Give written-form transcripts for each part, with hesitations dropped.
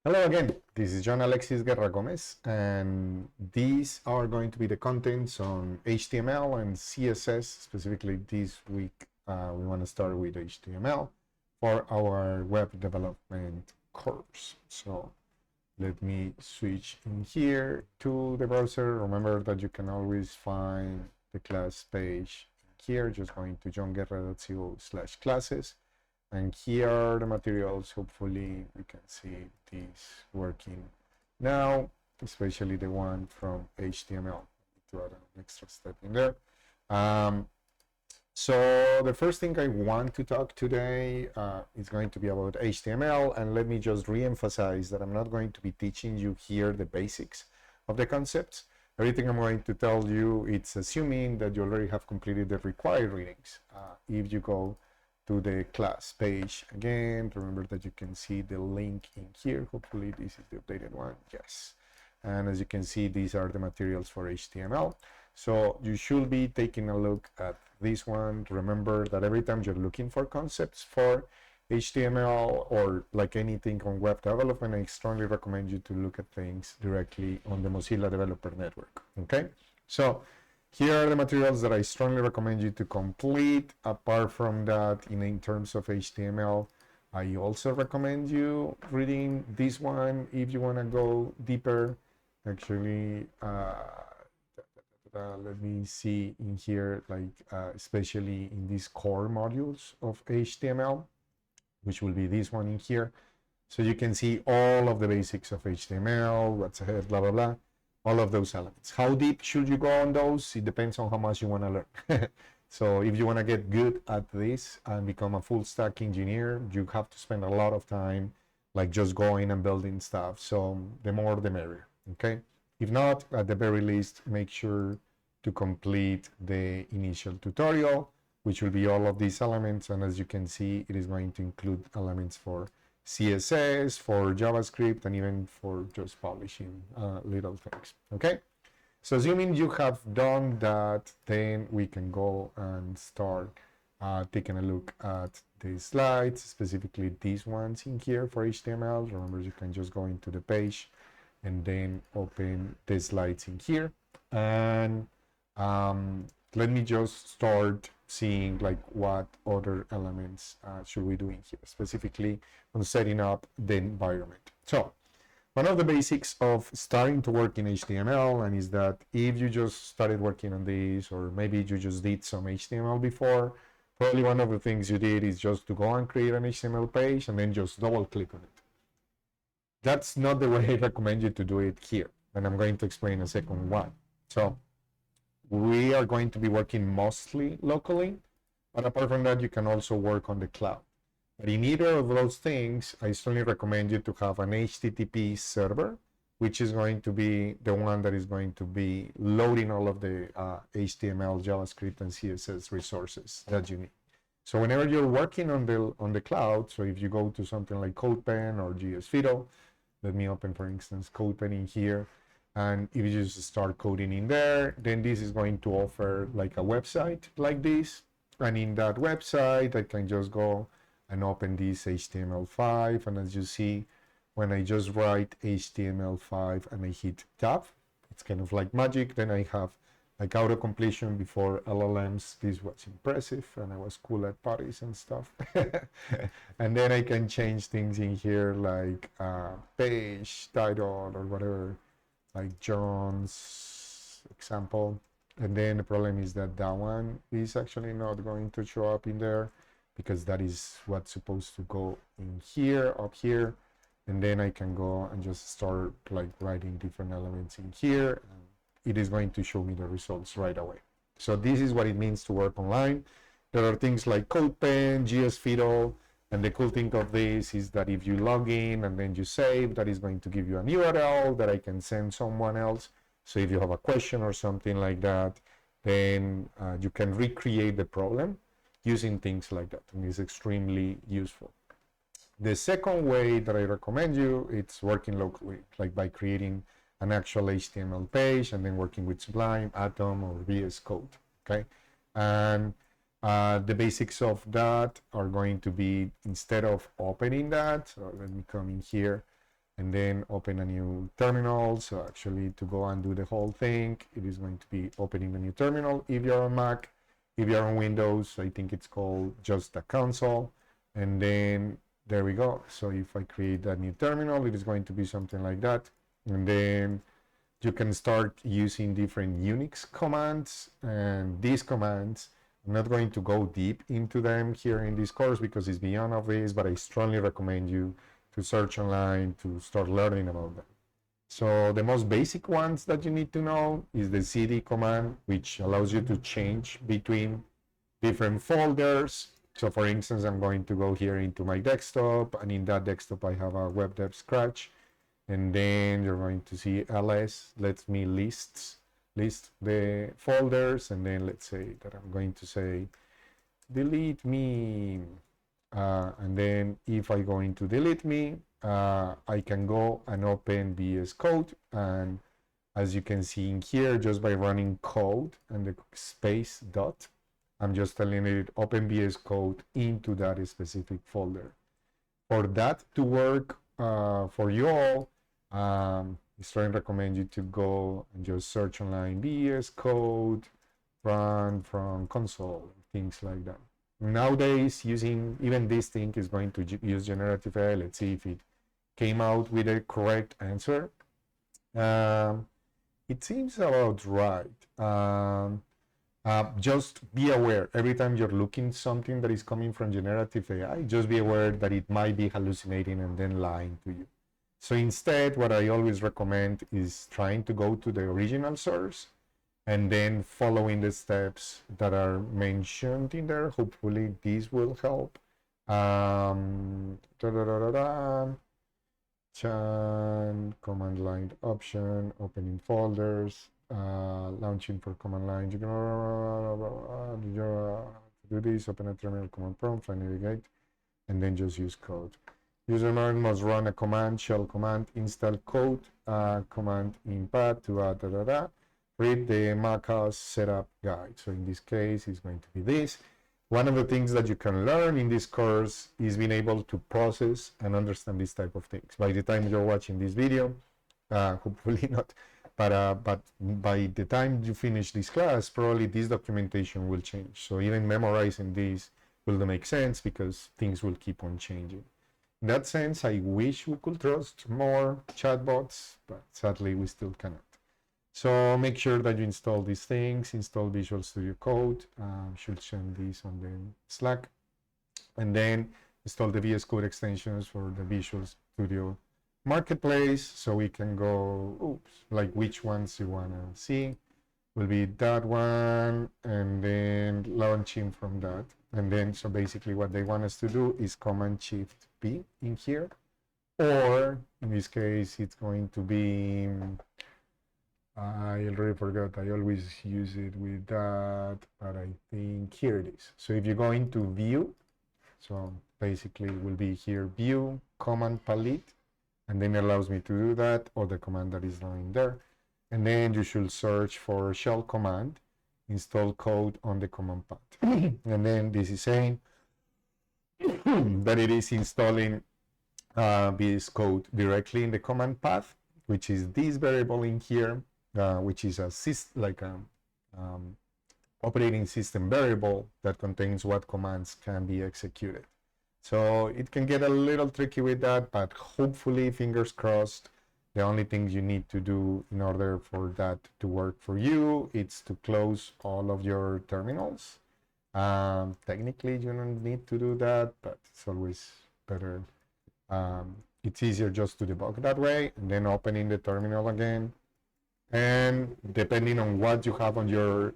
Hello again, this is John Alexis Guerra Gomez, and these are going to be the contents on HTML and CSS. Specifically, this week we want to start with HTML for our web development course. So let me switch in here to the browser. Remember that you can always find the class page here, just going to johnguerra.co/classes. And here are the materials. Hopefully we can see this working now, especially the one from HTML. To add an extra step in there. So the first thing I want to talk today is going to be about HTML, and let me just re-emphasize that I'm not going to be teaching you here the basics of the concepts. Everything I'm going to tell you, it's assuming that you already have completed the required readings. If you go to the class page again, remember that you can see the link in here. Hopefully this is the updated one. Yes. And as you can see, these are the materials for HTML. So you should be taking a look at this one. Remember that every time you're looking for concepts for HTML or like anything on web development, I strongly recommend you to look at things directly on the Mozilla Developer Network. Okay, so here are the materials that I strongly recommend you to complete. Apart from that, in terms of HTML, I also recommend you reading this one if you want to go deeper. Actually, let me see in here, like especially in these core modules of HTML, which will be this one in here. So you can see all of the basics of HTML, what's ahead, blah, blah, blah, all of those elements. How deep should you go on those? It depends on how much you want to learn. So if you want to get good at this and become a full stack engineer, you have to spend a lot of time like just going and building stuff. So the more the merrier, okay? If not, at the very least, make sure to complete the initial tutorial, which will be all of these elements. And as you can see, it is going to include elements for CSS, for JavaScript, and even for just publishing little things. Okay, so assuming you have done that, then we can go and start taking a look at the slides, specifically these ones in here for HTML. Remember, you can just go into the page and then open the slides in here. And let me just start seeing like what other elements should we do in here, specifically on setting up the environment. So one of the basics of starting to work in HTML, and is that if you just started working on this, or maybe you just did some HTML before, probably one of the things you did is just to go and create an HTML page and then just double click on it. That's not the way I recommend you to do it here, and I'm going to explain in a second why. So we are going to be working mostly locally, but apart from that, you can also work on the cloud. But in either of those things, I strongly recommend you to have an HTTP server, which is going to be the one that is going to be loading all of the HTML, JavaScript, and CSS resources that you need. So whenever you're working on the cloud, so if you go to something like CodePen or GSFido, let me open, for instance, CodePen in here, and if you just start coding in there, then this is going to offer like a website like this. And in that website, I can just go and open this HTML5. And as you see, when I just write HTML5 and I hit tab, it's kind of like magic. Then I have like auto completion before LLMs. This was impressive, and I was cool at parties and stuff. And then I can change things in here like page title or whatever, like John's example. And then the problem is that that one is actually not going to show up in there, because that is what's supposed to go in here, up here. And then I can go and just start like writing different elements in here. It is going to show me the results right away. So this is what it means to work online. There are things like CodePen, GSFido, and the cool thing of this is that if you log in and then you save, that is going to give you an URL that I can send someone else. So if you have a question or something like that, then you can recreate the problem using things like that, and it's extremely useful. The second way that I recommend you, it's working locally, like by creating an actual HTML page and then working with Sublime, Atom, or VS Code, okay? And the basics of that are going to be, instead of opening that, so let me come in here and then open a new terminal. So actually to go and do the whole thing, it is going to be opening a new terminal. If you're on Mac, if you're on Windows, I think it's called just a console. And then there we go. So if I create a new terminal, it is going to be something like that. And then you can start using different Unix commands, and these commands, I'm not going to go deep into them here in this course because it's beyond of this, but I strongly recommend you to search online to start learning about them. So the most basic ones that you need to know is the cd command, which allows you to change between different folders. So for instance, I'm going to go here into my desktop, and in that desktop I have a WebDev scratch, and then you're going to see ls lets me list the folders, and then let's say that I'm going to say delete me, and then if I go into delete me, I can go and open VS Code, and as you can see in here, just by running code and the space dot, I'm just telling it open VS Code into that specific folder. For that to work for you all, I strongly recommend you to go and just search online VS Code, run from console, things like that. Nowadays, using even this thing is going to use generative AI. Let's see if it came out with a correct answer. It seems about right. Just be aware every time you're looking something that is coming from generative AI, just be aware that it might be hallucinating and then lying to you. So instead, what I always recommend is trying to go to the original source and then following the steps that are mentioned in there. Hopefully this will help. Chan, command line option, opening folders, launching for command line. You can do this, open a terminal command prompt, find navigate, and then just use code. User must run a command, shell command, install code, command in path to read the macOS setup guide. So in this case, it's going to be this. One of the things that you can learn in this course is being able to process and understand this type of things. By the time you're watching this video, hopefully not, but by the time you finish this class, probably this documentation will change. So even memorizing this will make sense because things will keep on changing. In that sense, I wish we could trust more chatbots, but sadly we still cannot. So make sure that you install these things, install Visual Studio Code, should send this on the Slack, and then install the VS Code extensions for the Visual Studio Marketplace, so we can go, like which ones you want to see, will be that one, and then launching from that. And then, so basically what they want us to do is Command-Shift-P in here, or in this case, it's going to be, I already forgot, I always use it with that, but I think here it is. So if you go into View, so basically it will be here, View, Command Palette, and then it allows me to do that, or the command that is lying there. And then you should search for shell command, install code on the command path. And then this is saying that it is installing VS Code directly in the command path, which is this variable in here, which is a operating system variable that contains what commands can be executed. So it can get a little tricky with that, but hopefully, fingers crossed, the only thing you need to do in order for that to work for you is to close all of your terminals. Technically, you don't need to do that, but it's always better. It's easier just to debug that way, and then opening the terminal again. And depending on what you have on your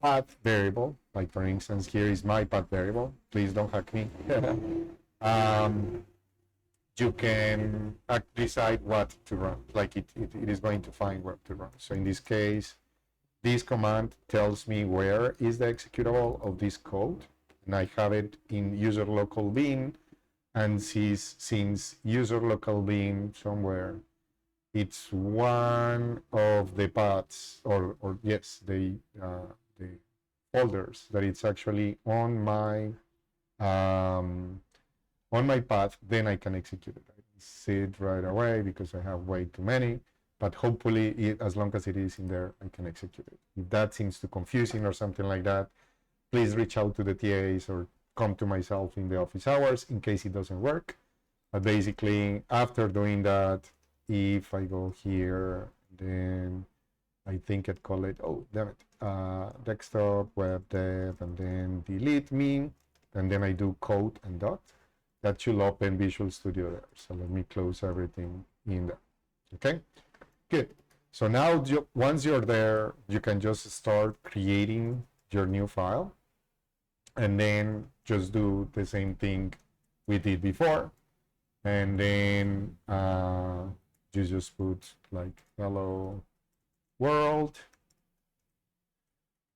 path variable, like for instance, here is my path variable. Please don't hack me. You can decide what to run, like it is going to find what to run. So in this case, this command tells me where is the executable of this code, and I have it in user local bin, and since user local bin somewhere, it's one of the paths, or yes, the folders that it's actually on my path, then I can execute it. see it right away because I have way too many, but hopefully as long as it is in there, I can execute it. If that seems too confusing or something like that, please reach out to the TAs or come to myself in the office hours in case it doesn't work. But basically, after doing that, if I go here, then I think I'd call it, oh, damn it, desktop, WebDev, and then delete me, and then I do code and dot. That should open Visual Studio there. So let me close everything in there. Okay, good. So now once you're there, you can just start creating your new file, and then just do the same thing we did before. And then you just put like hello world,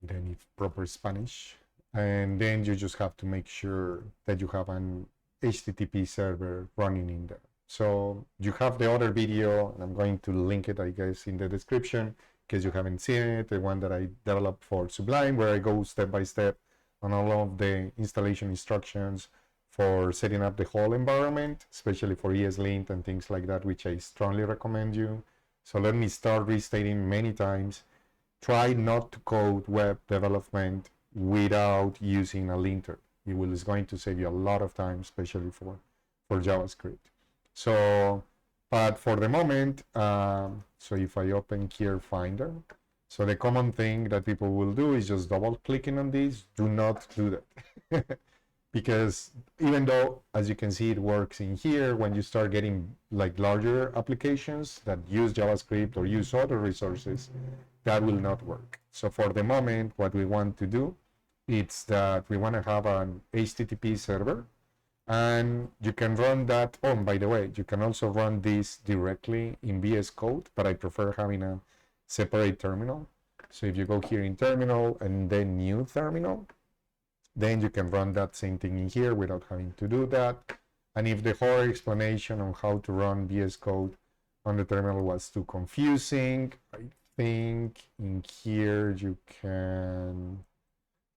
then if proper Spanish, and then you just have to make sure that you have an HTTP server running in there. So you have the other video, and I'm going to link it, I guess, in the description in case you haven't seen it, the one that I developed for Sublime, where I go step by step on all of the installation instructions for setting up the whole environment, especially for ESLint and things like that, which I strongly recommend you. So let me start restating many times. Try not to code web development without using a linter. It's going to save you a lot of time, especially for JavaScript. So, but for the moment, so if I open here Finder, so the common thing that people will do is just double clicking on this. Do not do that. Because even though, as you can see, it works in here, when you start getting like larger applications that use JavaScript or use other resources, that will not work. So for the moment, what we want to do is that we want to have an HTTP server, and you can run that. Oh, and by the way, you can also run this directly in VS Code, but I prefer having a separate terminal. So if you go here in terminal and then new terminal, then you can run that same thing in here without having to do that. And if the whole explanation on how to run VS Code on the terminal was too confusing, I think in here you can,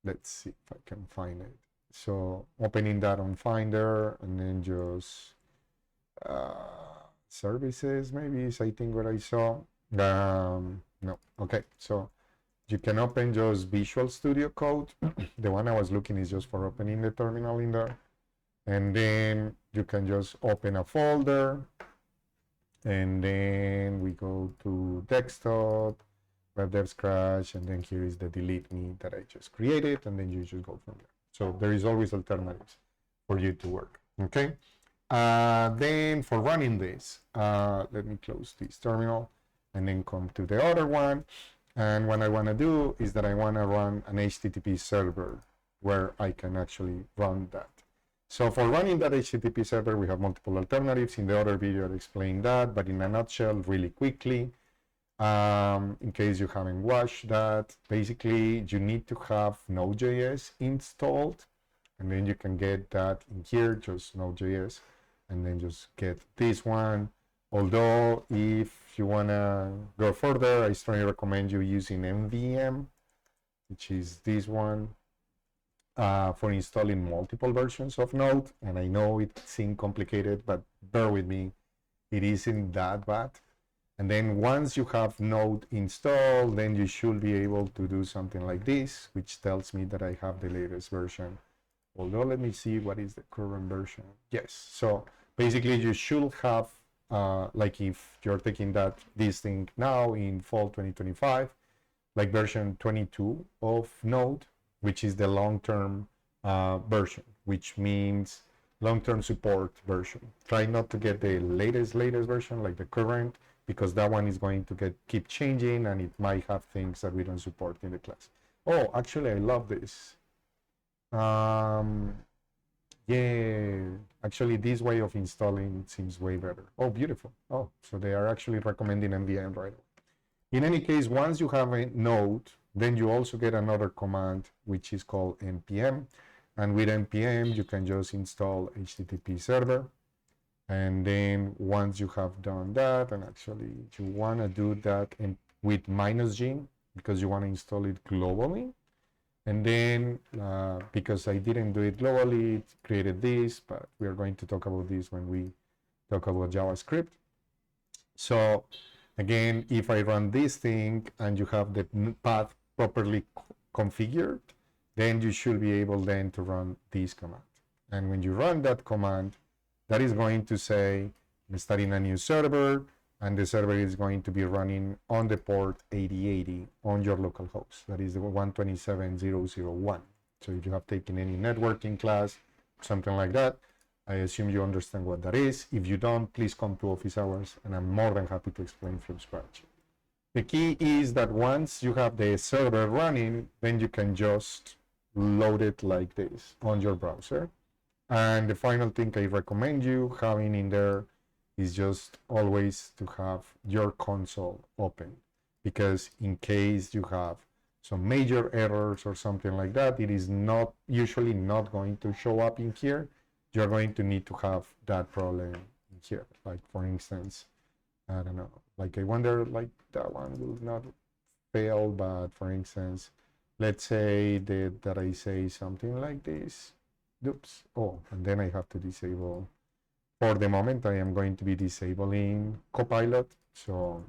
let's see if I can find it. So opening that on Finder, and then just services maybe is I think what I saw. No, okay, so you can open just Visual Studio Code. The one I was looking is just for opening the terminal in there. And then you can just open a folder. And then we go to desktop, WebDev Scratch, and then here is the delete me that I just created. And then you just go from there. So there is always alternatives for you to work, okay? Then for running this, let me close this terminal and then come to the other one. And what I want to do is that I want to run an HTTP server where I can actually run that. So for running that HTTP server, we have multiple alternatives. In the other video, I explained that, but in a nutshell, really quickly, in case you haven't watched that, basically you need to have Node.js installed, and then you can get that in here, just Node.js, and then just get this one. Although if you want to go further, I strongly recommend you using MVM, which is this one, for installing multiple versions of Node. And I know it seems complicated, but bear with me, it isn't that bad. And then once you have Node installed, then you should be able to do something like this, which tells me that I have the latest version. Although let me see what is the current version. Yes, so basically you should have, like if you're taking this thing now in fall 2025, like version 22 of Node, which is the long-term version, which means long-term support version. Try not to get the latest version, like the current, because that one is going to keep changing, and it might have things that we don't support in the class. Oh, actually, I love this. Yeah, actually, this way of installing seems way better. Oh, beautiful. Oh, so they are actually recommending MVM right away. In any case, once you have a node, then you also get another command, which is called npm. And with npm, you can just install HTTP server. And then once you have done that, and actually you want to do that with -g, because you want to install it globally. And then, because I didn't do it globally, it created this, but we are going to talk about this when we talk about JavaScript. So again, if I run this thing and you have the path properly configured, then you should be able then to run this command. And when you run that command, that is going to say, I'm starting a new server, and the server is going to be running on the port 8080 on your local host. That is the 127.0.0.1. So if you have taken any networking class, something like that, I assume you understand what that is. If you don't, please come to office hours, and I'm more than happy to explain from scratch. The key is that once you have the server running, then you can just load it like this on your browser. And the final thing I recommend you having in there is just always to have your console open, because in case you have some major errors or something like that, it is not usually not going to show up in here. You're going to need to have that problem in here. Like for instance, I don't know, like I wonder, like that one will not fail, but for instance, let's say that I say something like this. Oops. Oh, and then I have to disable. For the moment, I am going to be disabling Copilot, so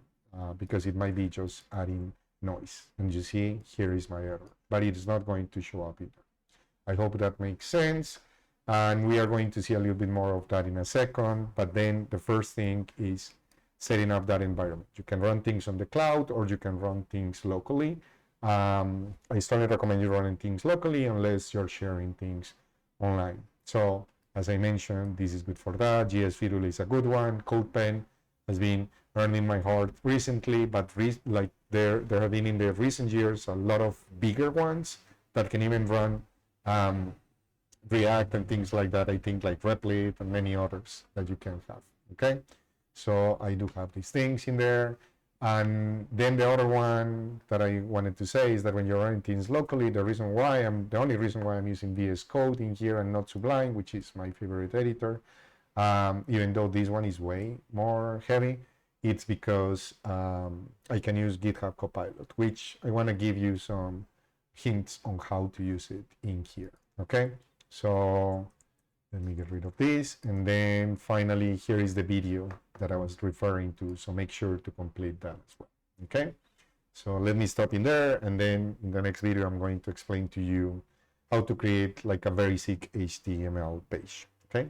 because it might be just adding noise. And you see, here is my error, but it's not going to show up either. I hope that makes sense. And we are going to see a little bit more of that in a second. But then the first thing is setting up that environment. You can run things on the cloud, or you can run things locally. I strongly recommend you running things locally unless you're sharing things online. So as I mentioned, this is good for that. GS Virul is a good one. CodePen has been earning my heart recently, but like there have been in the recent years a lot of bigger ones that can even run React and things like that. I think like Replit and many others that you can have. Okay, so I do have these things in there. And then the other one that I wanted to say is that when you're running things locally, the only reason why I'm using VS Code in here and not Sublime, which is my favorite editor, even though this one is way more heavy, it's because I can use GitHub Copilot, which I want to give you some hints on how to use it in here. Okay, so let me get rid of this. And then finally, here is the video that I was referring to. So make sure to complete that as well. Okay, so let me stop in there. And then in the next video, I'm going to explain to you how to create like a very basic HTML page. Okay.